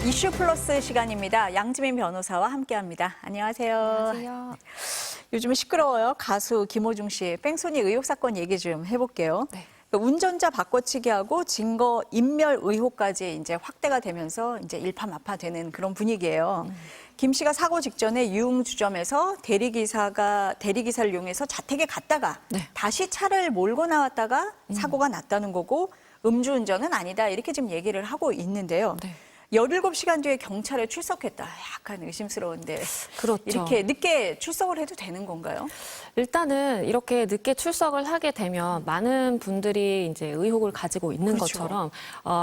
이슈 플러스 시간입니다. 양지민 변호사와 함께합니다. 안녕하세요. 안녕하세요. 요즘은 시끄러워요. 가수 김호중 씨 뺑소니 의혹 사건 얘기 좀 해볼게요. 네. 운전자 바꿔치기하고 증거 인멸 의혹까지 이제 확대가 되면서 이제 일파만파되는 그런 분위기예요. 김 씨가 사고 직전에 유흥주점에서 대리기사를 이용해서 자택에 갔다가 네. 다시 차를 몰고 나왔다가 사고가 났다는 거고 음주운전은 아니다 이렇게 지금 얘기를 하고 있는데요. 네. 17시간 뒤에 경찰에 출석했다. 약간 의심스러운데 그렇죠. 이렇게 늦게 출석을 해도 되는 건가요? 일단은 이렇게 늦게 출석을 하게 되면 많은 분들이 이제 의혹을 가지고 있는 그렇죠. 것처럼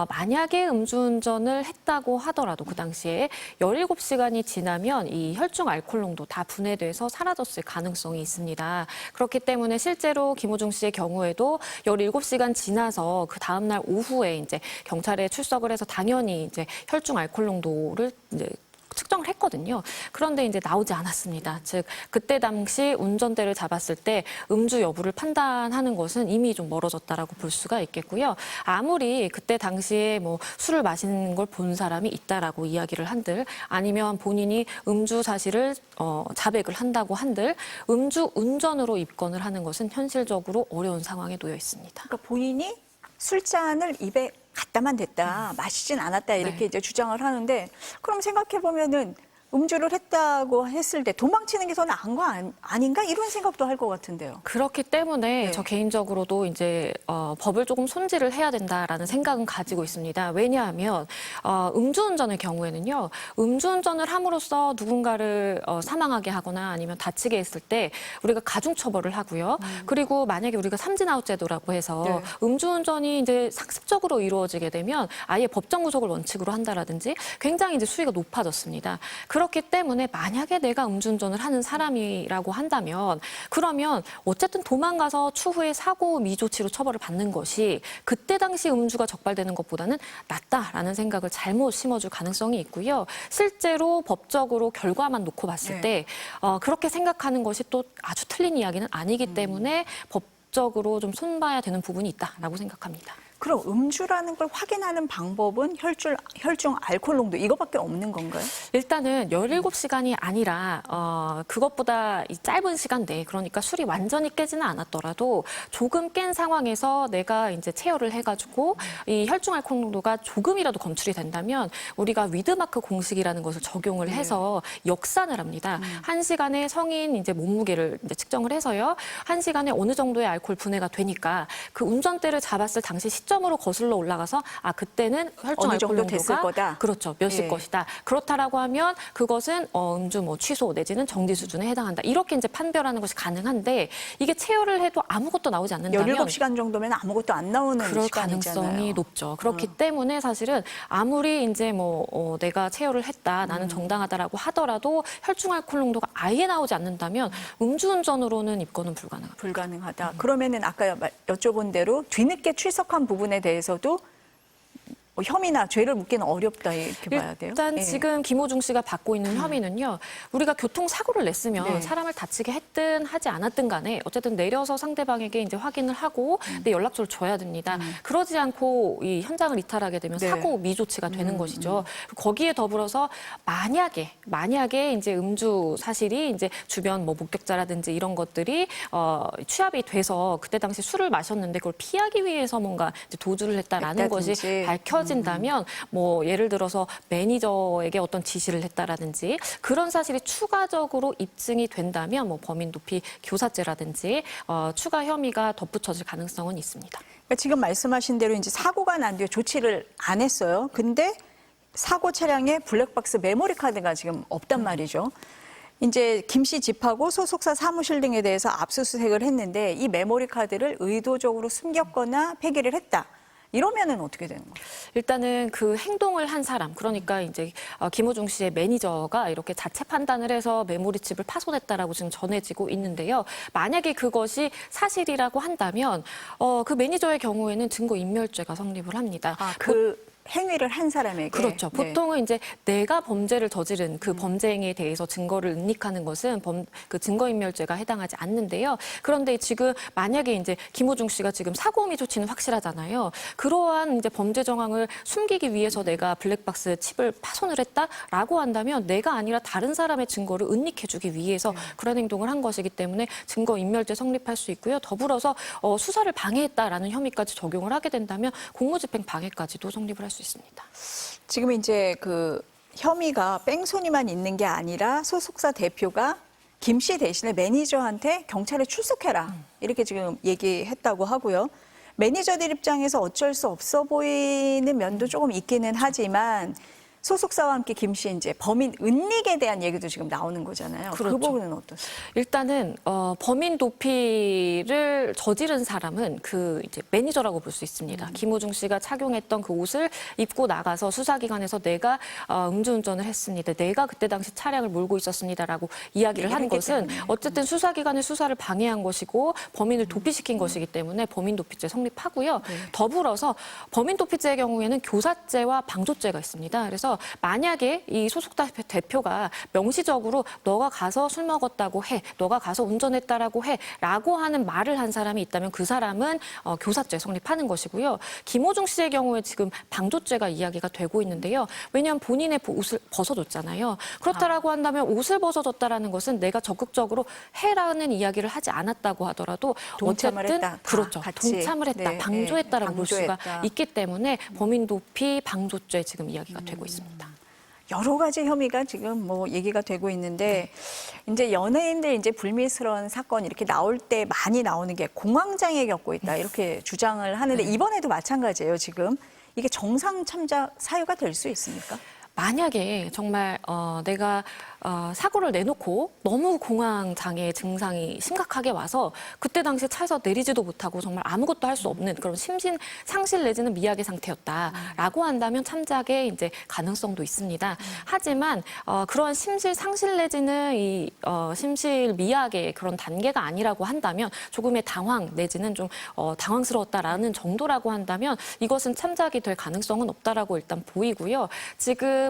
만약에 음주운전을 했다고 하더라도 그 당시에 17시간이 지나면 이 혈중 알코올 농도 다 분해돼서 사라졌을 가능성이 있습니다. 그렇기 때문에 실제로 김호중 씨의 경우에도 17시간 지나서 그 다음 날 오후에 이제 경찰에 출석을 해서 당연히 이제 혈중 알코올 농도를 이제 측정을 했거든요. 그런데 이제 나오지 않았습니다. 즉 그때 당시 운전대를 잡았을 때 음주 여부를 판단하는 것은 이미 좀 멀어졌다라고 볼 수가 있겠고요. 아무리 그때 당시에 뭐 술을 마시는 걸 본 사람이 있다라고 이야기를 한들 아니면 본인이 음주 사실을 자백을 한다고 한들 음주 운전으로 입건을 하는 것은 현실적으로 어려운 상황에 놓여 있습니다. 그러니까 본인이 술잔을 입에 갖다만 댔다, 마시진 않았다 이렇게 네. 이제 주장을 하는데 그럼 생각해 보면은 음주를 했다고 했을 때 도망치는 게 더 나은 거 아닌가 이런 생각도 할 것 같은데요. 그렇기 때문에 네. 저 개인적으로도 이제 법을 조금 손질을 해야 된다라는 생각은 가지고 있습니다. 왜냐하면 음주운전의 경우에는요, 음주운전을 함으로써 누군가를 사망하게 하거나 아니면 다치게 했을 때 우리가 가중처벌을 하고요. 그리고 만약에 우리가 삼진아웃 제도라고 해서 네. 음주운전이 이제 상습적으로 이루어지게 되면 아예 법정 구속을 원칙으로 한다라든지 굉장히 이제 수위가 높아졌습니다. 그렇기 때문에 만약에 내가 음주운전을 하는 사람이라고 한다면 그러면 어쨌든 도망가서 추후에 사고 미조치로 처벌을 받는 것이 그때 당시 음주가 적발되는 것보다는 낫다라는 생각을 잘못 심어줄 가능성이 있고요. 실제로 법적으로 결과만 놓고 봤을 네. 때 그렇게 생각하는 것이 또 아주 틀린 이야기는 아니기 때문에 법적으로 좀 손봐야 되는 부분이 있다라고 생각합니다. 그럼 음주라는 걸 확인하는 방법은 혈중 알코올 농도 이거밖에 없는 건가요? 일단은 17시간이 아니라 그것보다 이 짧은 시간 내에 그러니까 술이 완전히 깨지는 않았더라도 조금 깬 상황에서 내가 이제 체열을 해가지고 이 혈중 알코올 농도가 조금이라도 검출이 된다면 우리가 위드마크 공식이라는 것을 적용을 해서 역산을 합니다. 1시간에 성인 이제 몸무게를 이제 측정을 해서요. 1시간에 어느 정도의 알코올 분해가 되니까 그 운전대를 잡았을 당시 시점으로 거슬러 올라가서 그때는 혈중 어느 알코올 정도 됐을 농도가 거다. 그렇죠. 몇일 예. 것이다. 그렇다라고 하면 그것은 음주 취소 내지는 정지 수준에 해당한다. 이렇게 이제 판별하는 것이 가능한데 이게 체열을 해도 아무것도 나오지 않는다면 17시간 정도면 아무것도 안 나오는 그럴 시간이잖아요. 가능성이 높죠. 그렇기 때문에 사실은 아무리 이제 내가 체열을 했다, 나는 정당하다라고 하더라도 혈중 알코올 농도가 아예 나오지 않는다면 음주운전으로는 입건은 불가능합니다. 불가능하다. 그러면은 아까 여쭤본 대로 뒤늦게 출석한 부분에 대해서도 혐의나 죄를 묻기는 어렵다 이렇게 봐야 돼요. 일단 예. 지금 김호중 씨가 받고 있는 혐의는요. 우리가 교통사고를 냈으면 네. 사람을 다치게 했든 하지 않았든 간에 어쨌든 내려서 상대방에게 이제 확인을 하고 내 연락처를 줘야 됩니다. 그러지 않고 이 현장을 이탈하게 되면 네. 사고 미조치가 되는 것이죠. 거기에 더불어서 만약에 이제 음주 사실이 이제 주변 목격자라든지 이런 것들이 취합이 돼서 그때 당시 술을 마셨는데 그걸 피하기 위해서 뭔가 이제 도주를 했다라는 것이 밝혀진다면 예를 들어서 매니저에게 어떤 지시를 했다라든지 그런 사실이 추가적으로 입증이 된다면 범인 도피 교사죄라든지 추가 혐의가 덧붙여질 가능성은 있습니다. 그러니까 지금 말씀하신 대로 이제 사고가 난 뒤에 조치를 안 했어요. 근데 사고 차량에 블랙박스 메모리 카드가 지금 없단 말이죠. 이제 김 씨 집하고 소속사 사무실 등에 대해서 압수수색을 했는데 이 메모리 카드를 의도적으로 숨겼거나 폐기를 했다. 이러면은 어떻게 되는 거예요? 일단은 그 행동을 한 사람, 그러니까 이제 김호중 씨의 매니저가 이렇게 자체 판단을 해서 메모리칩을 파손했다라고 지금 전해지고 있는데요. 만약에 그것이 사실이라고 한다면 그 매니저의 경우에는 증거인멸죄가 성립을 합니다. 행위를 한 사람에게. 그렇죠. 네. 보통은 이제 내가 범죄를 저지른 그 범죄 행위에 대해서 증거를 은닉하는 것은 그 증거인멸죄가 해당하지 않는데요. 그런데 지금 만약에 이제 김호중 씨가 지금 사고음이 조치는 확실하잖아요. 그러한 이제 범죄 정황을 숨기기 위해서 내가 블랙박스 칩을 파손을 했다라고 한다면 내가 아니라 다른 사람의 증거를 은닉해주기 위해서 그런 행동을 한 것이기 때문에 증거인멸죄 성립할 수 있고요. 더불어서 수사를 방해했다라는 혐의까지 적용을 하게 된다면 공무집행 방해까지도 성립을 할 수 있습니다. 지금 이제 그 혐의가 뺑소니만 있는 게 아니라 소속사 대표가 김 씨 대신에 매니저한테 경찰에 출석해라 이렇게 지금 얘기했다고 하고요. 매니저들 입장에서 어쩔 수 없어 보이는 면도 조금 있기는 하지만 소속사와 함께 김 씨 이제 범인 은닉에 대한 얘기도 지금 나오는 거잖아요. 그렇죠. 그 부분은 어떠세요? 일단은 범인 도피를 저지른 사람은 그 이제 매니저라고 볼 수 있습니다. 김호중 씨가 착용했던 그 옷을 입고 나가서 수사기관에서 내가 음주운전을 했습니다. 내가 그때 당시 차량을 몰고 있었습니다라고 이야기를 한 것은 어쨌든 수사기관의 수사를 방해한 것이고 범인을 도피시킨 것이기 때문에 범인 도피죄 성립하고요. 더불어서 범인 도피죄의 경우에는 교사죄와 방조죄가 있습니다. 그래서 만약에 이 소속사 대표가 명시적으로 너가 가서 술 먹었다고 해, 너가 가서 운전했다라고 해라고 하는 말을 한 사람이 있다면 그 사람은 교사죄 성립하는 것이고요. 김호중 씨의 경우에 지금 방조죄가 이야기가 되고 있는데요. 왜냐하면 본인의 옷을 벗어줬잖아요. 그렇다라고 한다면 옷을 벗어줬다라는 것은 내가 적극적으로 해라는 이야기를 하지 않았다고 하더라도 동참을 어쨌든 했다. 그렇죠. 같이. 동참을 했다, 네, 방조했다라고 네, 볼 수가 방조했다. 있기 때문에 범인 도피, 방조죄 지금 이야기가 되고 있습니다. 여러 가지 혐의가 지금 뭐 얘기가 되고 있는데 이제 연예인들 이제 불미스러운 사건 이렇게 나올 때 많이 나오는 게 공황장애 겪고 있다 이렇게 주장을 하는데 이번에도 마찬가지예요. 지금 이게 정상 참작 사유가 될 수 있습니까? 만약에 정말 내가 사고를 내놓고 너무 공황 장애 증상이 심각하게 와서 그때 당시 차에서 내리지도 못하고 정말 아무것도 할 수 없는 그런 심신 상실 내지는 미약의 상태였다라고 한다면 참작의 이제 가능성도 있습니다. 하지만 그런 심실 상실 내지는 이 심실 미약의 그런 단계가 아니라고 한다면 조금의 당황 내지는 좀 당황스러웠다라는 정도라고 한다면 이것은 참작이 될 가능성은 없다라고 일단 보이고요. 지금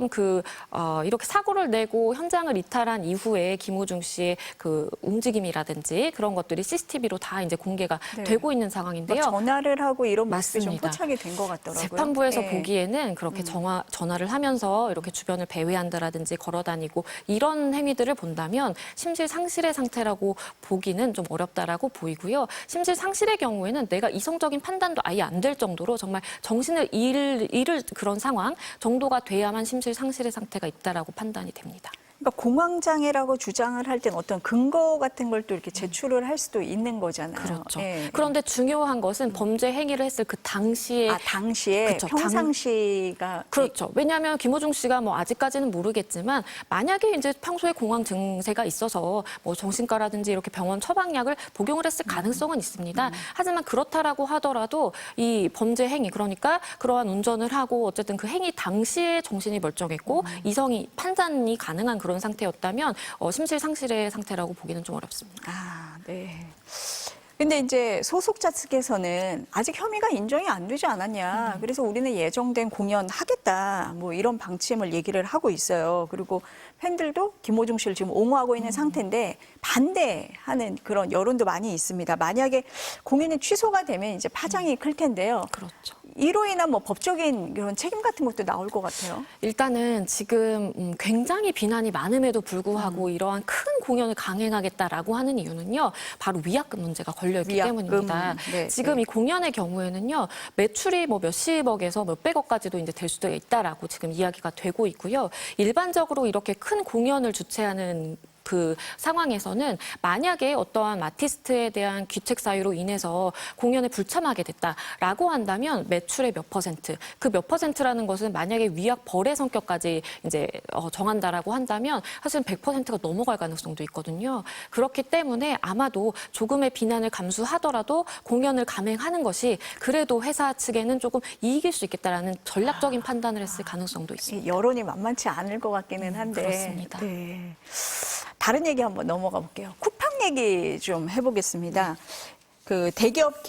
이렇게 사고를 내고 현장을 이탈한 이후에 김호중 씨의 그 움직임이라든지 그런 것들이 CCTV로 다 이제 공개가 되고 있는 상황인데요. 전화를 하고 이런 모습이 좀 맞습니다. 포착이 된 것 같더라고요. 재판부에서 네. 보기에는 그렇게 전화를 하면서 이렇게 주변을 배회한다라든지 걸어다니고 이런 행위들을 본다면 심실 상실의 상태라고 보기는 좀 어렵다라고 보이고요. 심실 상실의 경우에는 내가 이성적인 판단도 아예 안 될 정도로 정말 정신을 잃을 그런 상황 정도가 돼야만 심실 상실의 상태가 있다라고 판단이 됩니다. 그러니까 공황장애라고 주장을 할 때는 어떤 근거 같은 걸 또 이렇게 제출을 할 수도 있는 거잖아요. 그렇죠. 예. 그런데 중요한 것은 범죄 행위를 했을 그 당시에 당시에 그렇죠. 평상시가 그렇죠. 왜냐하면 김호중 씨가 뭐 아직까지는 모르겠지만 만약에 이제 평소에 공황 증세가 있어서 뭐 정신과라든지 이렇게 병원 처방약을 복용을 했을 가능성은 있습니다. 하지만 그렇다라고 하더라도 이 범죄 행위 그러니까 그러한 운전을 하고 어쨌든 그 행위 당시에 정신이 멀쩡했고 이성이 판단이 가능한 그런 상태였다면 심실 상실의 상태라고 보기는 좀 어렵습니다. 네. 근데 이제 소속자 측에서는 아직 혐의가 인정이 안 되지 않았냐. 그래서 우리는 예정된 공연 하겠다. 뭐 이런 방침을 얘기를 하고 있어요. 그리고 팬들도 김호중 씨를 지금 옹호하고 있는 상태인데 반대하는 그런 여론도 많이 있습니다. 만약에 공연이 취소가 되면 이제 파장이 클 텐데요. 그렇죠. 이로 인한 뭐 법적인 그런 책임 같은 것도 나올 것 같아요. 일단은 지금 굉장히 비난이 많음에도 불구하고 이러한 큰 공연을 강행하겠다라고 하는 이유는요. 바로 위약금 문제가 걸려있기 위약금. 때문입니다. 네, 지금 네. 이 공연의 경우에는요. 매출이 뭐 몇십억에서 몇백억까지도 이제 될 수도 있다라고 지금 이야기가 되고 있고요. 일반적으로 이렇게 큰 공연을 주최하는 그 상황에서는 만약에 어떠한 아티스트에 대한 귀책 사유로 인해서 공연을 불참하게 됐다라고 한다면 매출의 몇 퍼센트, 그 몇 퍼센트라는 것은 만약에 위약 벌의 성격까지 이제 정한다라고 한다면 사실은 100%가 넘어갈 가능성도 있거든요. 그렇기 때문에 아마도 조금의 비난을 감수하더라도 공연을 감행하는 것이 그래도 회사 측에는 조금 이익일 수 있겠다라는 전략적인 판단을 했을 가능성도 있습니다. 여론이 만만치 않을 것 같기는 한데. 그렇습니다. 네. 다른 얘기 한번 넘어가 볼게요. 쿠팡 얘기 좀 해보겠습니다. 그 대기업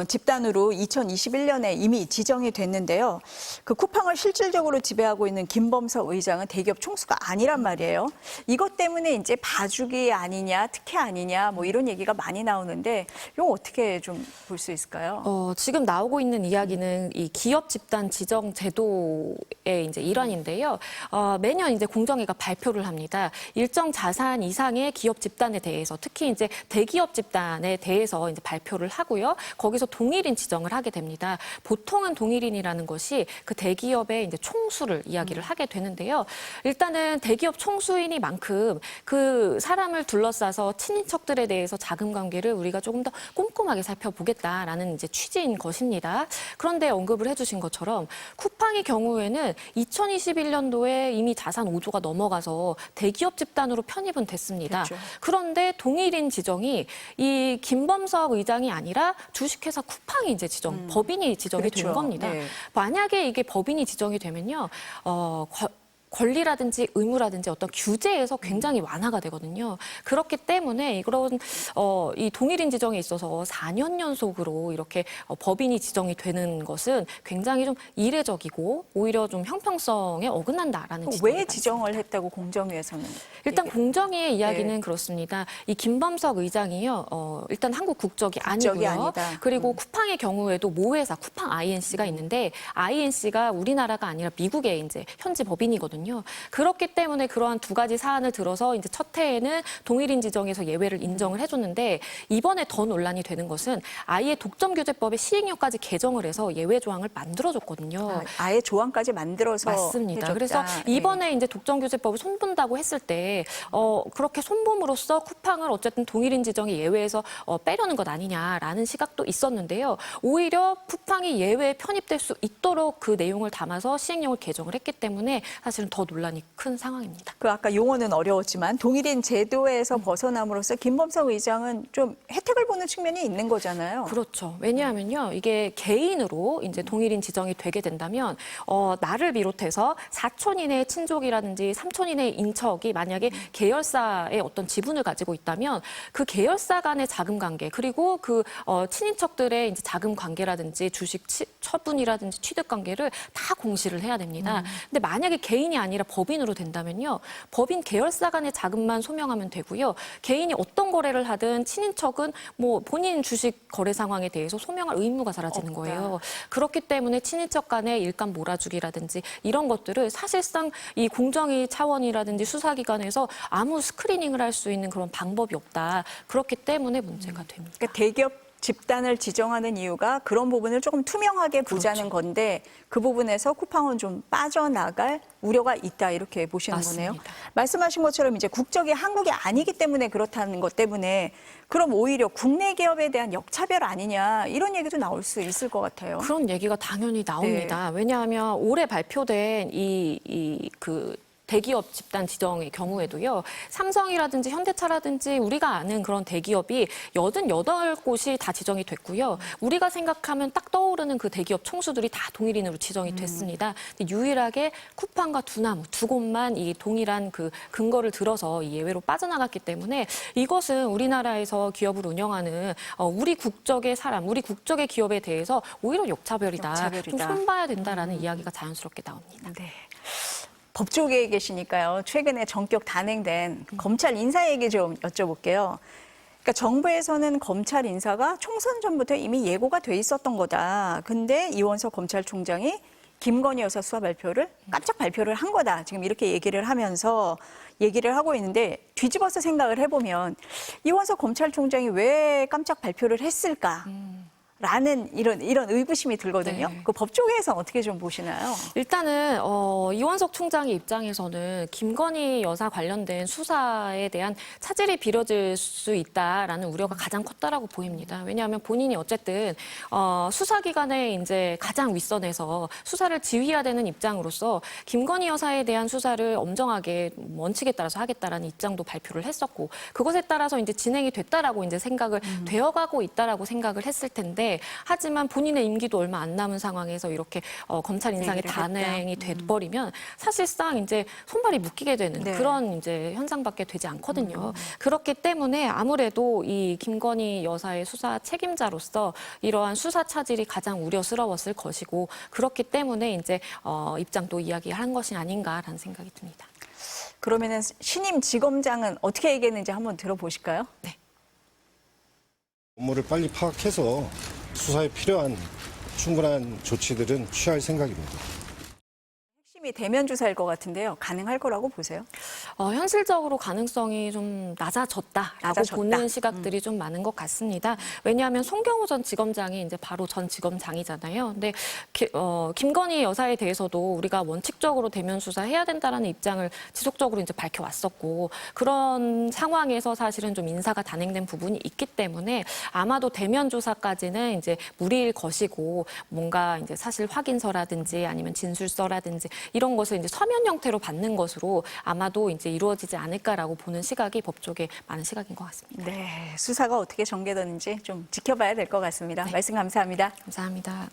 집단으로 2021년에 이미 지정이 됐는데요. 그 쿠팡을 실질적으로 지배하고 있는 김범석 의장은 대기업 총수가 아니란 말이에요. 이것 때문에 이제 봐주기 아니냐, 특혜 아니냐, 뭐 이런 얘기가 많이 나오는데 이거 어떻게 좀 볼 수 있을까요? 지금 나오고 있는 이야기는 이 기업 집단 지정 제도의 이제 일환인데요. 매년 이제 공정위가 발표를 합니다. 일정 자산 이상의 기업 집단에 대해서 특히 이제 대기업 집단에 대해서 이제 발표를 하고요. 거기서 동일인 지정을 하게 됩니다. 보통은 동일인이라는 것이 그 대기업의 이제 총수를 이야기를 하게 되는데요. 일단은 대기업 총수이니만큼 그 사람을 둘러싸서 친인척들에 대해서 자금 관계를 우리가 조금 더 꼼꼼하게 살펴보겠다라는 이제 취지인 것입니다. 그런데 언급을 해주신 것처럼 쿠팡의 경우에는 2021년도에 이미 자산 5조가 넘어가서 대기업 집단으로 편입은 됐습니다. 그렇죠. 그런데 동일인 지정이 이 김범석 의장이 아니라 주식회사 쿠팡이 이제 법인이 지정이 그렇죠. 된 겁니다. 네. 만약에 이게 법인이 지정이 되면요, 권리라든지 의무라든지 어떤 규제에서 굉장히 완화가 되거든요. 그렇기 때문에 이런 이 동일인 지정에 있어서 4년 연속으로 이렇게 법인이 지정이 되는 것은 굉장히 좀 이례적이고 오히려 좀 형평성에 어긋난다라는 지적이 왜 지정을 했다고 공정위에서는? 일단 얘기를- 공정위의 이야기는 네. 그렇습니다. 이 김범석 의장이요, 일단 한국 국적이 국적이 아니고요. 아니다. 그리고 쿠팡의 경우에도 모회사 쿠팡 INC가 있는데 INC가 우리나라가 아니라 미국의 이제 현지 법인이거든요. 그렇기 때문에 그러한 두 가지 사안을 들어서 이제 첫 해에는 동일인 지정에서 예외를 인정을 해줬는데 이번에 더 논란이 되는 것은 아예 독점규제법의 시행령까지 개정을 해서 예외 조항을 만들어줬거든요. 아예 조항까지 만들어서 맞습니다. 해줬다. 그래서 예. 이번에 이제 독점규제법을 손본다고 했을 때 그렇게 손봄으로써 쿠팡을 어쨌든 동일인 지정의 예외에서 빼려는 것 아니냐라는 시각도 있었는데요. 오히려 쿠팡이 예외에 편입될 수 있도록 그 내용을 담아서 시행령을 개정을 했기 때문에 사실은 더 논란이 큰 상황입니다. 그 아까 용어는 어려웠지만 동일인 제도에서 벗어남으로써 김범석 의장은 좀 혜택을 보는 측면이 있는 거잖아요. 그렇죠. 왜냐하면요, 이게 개인으로 이제 동일인 지정이 되게 된다면 나를 비롯해서 사촌 이내의 친족이라든지 삼촌 이내의 인척이 만약에 계열사의 어떤 지분을 가지고 있다면 그 계열사 간의 자금 관계 그리고 그 친인척들의 이제 자금 관계라든지 주식 처분이라든지 취득 관계를 다 공시를 해야 됩니다. 근데 만약에 개인이 아니라 법인으로 된다면요, 법인 계열사 간의 자금만 소명하면 되고요. 개인이 어떤 거래를 하든 친인척은 뭐 본인 주식 거래 상황에 대해서 소명할 의무가 사라지는 없다. 거예요. 그렇기 때문에 친인척 간의 일감 몰아주기라든지 이런 것들을 사실상 이 공정위 차원이라든지 수사기관에서 아무 스크리닝을 할 수 있는 그런 방법이 없다. 그렇기 때문에 문제가 됩니다. 그러니까 대기업 집단을 지정하는 이유가 그런 부분을 조금 투명하게 보자는 건데 그 부분에서 쿠팡은 좀 빠져나갈 우려가 있다 이렇게 보시는 맞습니다. 거네요. 말씀하신 것처럼 이제 국적이 한국이 아니기 때문에 그렇다는 것 때문에 그럼 오히려 국내 기업에 대한 역차별 아니냐 이런 얘기도 나올 수 있을 것 같아요. 그런 얘기가 당연히 나옵니다. 왜냐하면 올해 발표된 그 대기업 집단 지정의 경우에도요. 삼성이라든지 현대차라든지 우리가 아는 그런 대기업이 88곳이 다 지정이 됐고요. 우리가 생각하면 딱 떠오르는 그 대기업 총수들이 다 동일인으로 지정이 됐습니다. 근데 유일하게 쿠팡과 두나무 두 곳만 이 동일한 그 근거를 들어서 이 예외로 빠져나갔기 때문에 이것은 우리나라에서 기업을 운영하는 우리 국적의 사람, 우리 국적의 기업에 대해서 오히려 역차별이다. 좀 손봐야 된다라는 이야기가 자연스럽게 나옵니다. 네. 법조계에 계시니까요. 최근에 전격 단행된 검찰 인사 얘기 좀 여쭤볼게요. 그러니까 정부에서는 검찰 인사가 총선 전부터 이미 예고가 돼 있었던 거다. 근데 이원석 검찰총장이 김건희 여사 수사 발표를 깜짝 발표를 한 거다. 지금 이렇게 얘기를 하면서 얘기를 하고 있는데 뒤집어서 생각을 해보면 이원석 검찰총장이 왜 깜짝 발표를 했을까? 라는 이런 의구심이 들거든요. 네. 그 법조계에서는 어떻게 좀 보시나요? 일단은 이원석 총장의 입장에서는 김건희 여사 관련된 수사에 대한 차질이 빚어질 수 있다라는 우려가 가장 컸다라고 보입니다. 왜냐하면 본인이 어쨌든 수사기관의 이제 가장 윗선에서 수사를 지휘해야 되는 입장으로서 김건희 여사에 대한 수사를 엄정하게 원칙에 따라서 하겠다라는 입장도 발표를 했었고 그것에 따라서 이제 진행이 됐다라고 이제 생각을 되어가고 있다라고 생각을 했을 텐데. 했는데 하지만 본인의 임기도 얼마 안 남은 상황에서 이렇게 검찰 인상이 얘기를 단행이 했다. 돼버리면 사실상 이제 손발이 묶이게 되는 네. 그런 이제 현상밖에 되지 않거든요. 그렇기 때문에 아무래도 이 김건희 여사의 수사 책임자로서 이러한 수사 차질이 가장 우려스러웠을 것이고 그렇기 때문에 이제 입장도 이야기한 것이 아닌가라는 생각이 듭니다. 그러면은 신임 지검장은 어떻게 얘기했는지 한번 들어보실까요? 네. 업무를 빨리 파악해서 수사에 필요한 충분한 조치들은 취할 생각입니다. 핵심이 대면 조사일 것 같은데요. 가능할 거라고 보세요? 현실적으로 가능성이 좀 낮아졌다라고 낮아졌다. 보는 시각들이 좀 많은 것 같습니다. 왜냐하면 송경호 전 지검장이 이제 바로 전 지검장이잖아요. 근데 김건희 여사에 대해서도 우리가 원칙적으로 대면 수사해야 된다라는 입장을 지속적으로 이제 밝혀왔었고 그런 상황에서 사실은 좀 인사가 단행된 부분이 있기 때문에 아마도 대면 조사까지는 이제 무리일 것이고 뭔가 이제 사실 확인서라든지 아니면 진술서라든지 이런 것을 이제 서면 형태로 받는 것으로 아마도 이제 이루어지지 않을까라고 보는 시각이 법조계 많은 시각인 것 같습니다. 네, 수사가 어떻게 전개되는지 좀 지켜봐야 될 것 같습니다. 말씀 감사합니다. 감사합니다.